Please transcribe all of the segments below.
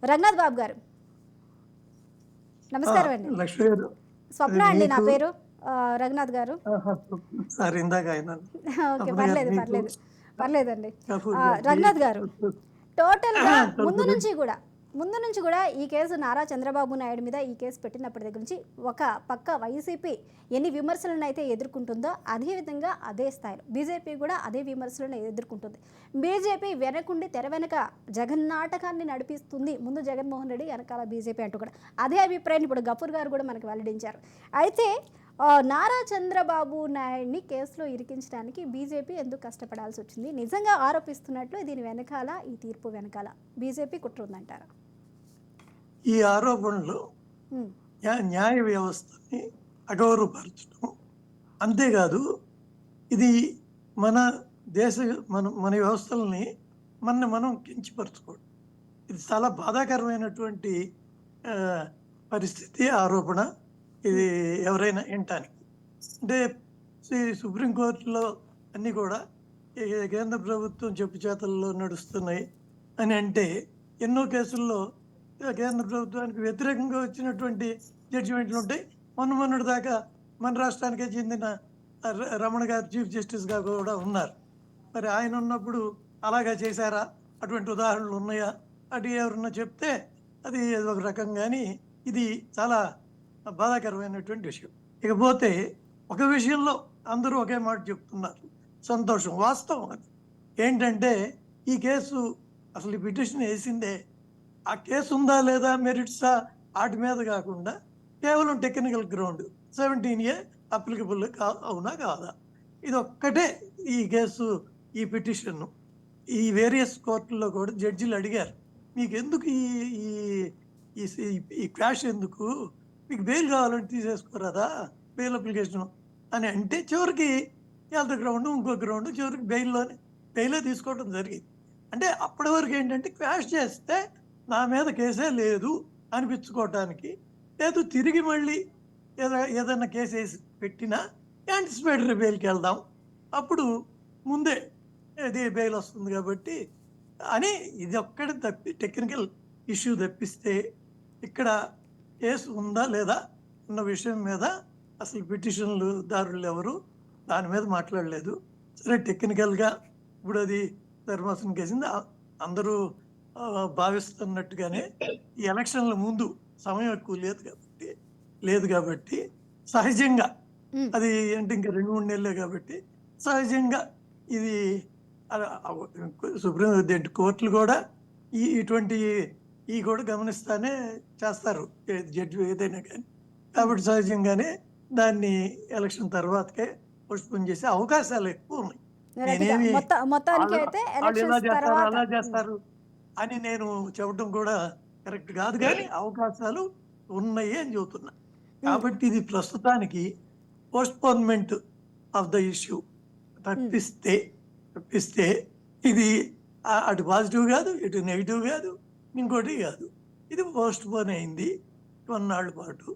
రఘునాథ్ బాబు గారు నమస్కారం అండి. లక్ష్మి గారు, అది స్వప్న అండి నా మీకు పేరు. రఘునాథ్ గారు. సార్ ఇందాక ఆయన ఓకే. అప్పుడు గారు పర్లేదు, మీకు పర్లేదు, పర్లేదండి. కపూర్ గారు రఘునాథ్ గారు, మీకు టోటల్‌గా ముందు కపూర్ నుంచి గూడా, ముందు నుంచి గూడా ఈ కేసు నారా చంద్రబాబు నాయుడు మీద ఈ కేసు పెట్టినప్పటి దగ్గర నుంచి ఒక పక్క వైసీపీ ఎన్ని విమర్శలనైతే ఎదుర్కొంటుందో అదే విధంగా అదే స్థాయిలో బీజేపీ కూడా అదే విమర్శలను ఎదుర్కొంటుంది. బీజేపీ వెనకుండి తెర వెనక జగన్ నాటకాన్ని నడిపిస్తుంది. ముందు జగన్మోహన్ రెడ్డి, వెనకాల బీజేపీ అంటూ కూడా అదే అభిప్రాయాన్ని ఇప్పుడు గఫూర్ గారు కూడా మనకు వెల్లడించారు. అయితే నారా చంద్రబాబు నాయుడిని కేసులో ఇరికించడానికి బీజేపీ ఎందుకు కష్టపడాల్సి వచ్చింది? నిజంగా ఆరోపిస్తున్నట్లు దీని వెనకాల, ఈ తీర్పు వెనకాల బీజేపీ కుట్ర ఉందంటారా? ఈ ఆరోపణలు ఉమ్, న్యాయ వ్యవస్థని అగౌరవపరచడం, అంతేకాదు ఇది మన దేశ మన వ్యవస్థల్ని మనం కించపరచుకోవడం, ఇది చాలా బాధాకరమైనటువంటి ఆ, పరిస్థితి, ఆరోపణ. ఇది ఎవరైనా వినటానికి అంటే సుప్రీంకోర్టులో అన్నీ కూడా ఈ కేంద్ర ప్రభుత్వం చెప్పు చేతల్లో నడుస్తున్నాయి అని అంటే, ఎన్నో కేసుల్లో కేంద్ర ప్రభుత్వానికి వ్యతిరేకంగా వచ్చినటువంటి జడ్జిమెంట్లు ఉంటాయి. మొన్నటి దాకా మన రాష్ట్రానికే చెందిన రమణ గారు చీఫ్ జస్టిస్గా కూడా ఉన్నారు. మరి ఆయన ఉన్నప్పుడు అలాగా చేశారా? అటువంటి ఉదాహరణలు ఉన్నాయా? అటు ఎవరన్నా చెప్తే అది ఒక రకం, కానీ ఇది చాలా బాధాకరమైనటువంటి విషయం. ఇకపోతే ఒక విషయంలో అందరూ ఒకే మాట చెప్తున్నారు, సంతోషం, వాస్తవం. అది ఏంటంటే, ఈ కేసు అసలు ఈ పిటిషన్ వేసిందే ఆ కేసు ఉందా లేదా, మెరిట్సా, వాటి మీద కాకుండా కేవలం టెక్నికల్ గ్రౌండ్ 17A అప్లికబుల్ అవునా కాదా, ఇది ఒక్కటే. ఈ కేసు, ఈ పిటిషన్ ఈ వేరియస్ కోర్టుల్లో కూడా జడ్జిలు అడిగారు, మీకు ఎందుకు ఈ ఈ ఈ క్వాష్ ఎందుకు, మీకు బెయిల్ కావాలంటే తీసేసుకోరాదా, బెయిల్ అప్లికేషన్ అని అంటే, చివరికి హెల్త్ గ్రౌండ్, ఇంకో గ్రౌండ్, చివరికి బెయిలే తీసుకోవడం జరిగింది. అంటే అప్పటి వరకు ఏంటంటే, క్వాష్ చేస్తే నా మీద కేసే లేదు అనిపించుకోవటానికి, లేదు తిరిగి మళ్ళీ ఏదైనా కేసు వేసి పెట్టినా యాంటిసిపేటరీ బెయిల్కి వెళ్దాం, అప్పుడు ముందే ఇది బెయిల్ వస్తుంది కాబట్టి అని, ఇది ఒక్కటి టెక్నికల్ ఇష్యూ తప్పిస్తే ఇక్కడ కేసు ఉందా లేదా అన్న విషయం మీద అసలు పిటిషన్లు దారులు ఎవరు దాని మీద మాట్లాడలేదు. సరే, టెక్నికల్గా ఇప్పుడు అది ధర్మాసనం కేసింది, అందరూ భావిస్తున్నట్టుగానే ఈ ఎలక్షన్ల ముందు సమయం ఎక్కువ లేదు కాబట్టి సహజంగా అది అంటే ఇంకా 2-3 నెలలే కాబట్టి సహజంగా ఇది సుప్రీం కోర్టులు కూడా ఇటువంటి కూడా గమనిస్తానే చేస్తారు, జడ్జి ఏదైనా కానీ. కాబట్టి సహజంగానే దాన్ని ఎలక్షన్ తర్వాతకే పోస్ట్పోన్ చేసే అవకాశాలు ఎక్కువ ఉన్నాయి. నేనేమి వాళ్ళు ఇలా చేస్తారు అలా చేస్తారు అని నేను చెప్పడం కూడా కరెక్ట్ కాదు, కానీ అవకాశాలు ఉన్నాయి అని చెబుతున్నా. కాబట్టి ఇది ప్రస్తుతానికి పోస్ట్పోన్మెంట్ ఆఫ్ ద ఇష్యూ తప్పిస్తే ఇది అటు పాజిటివ్ కాదు, ఇటు నెగిటివ్ కాదు, ఇంకోటి కాదు. ఇది పోస్ట్పోన్ అయింది కొన్నాళ్ళ పాటు,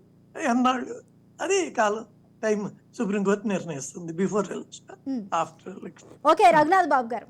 ఎన్నాళ్ళు అది కాలం టైం సుప్రీంకోర్టు నిర్ణయిస్తుంది, before election, after election. Okay Raghunath Babu గారు.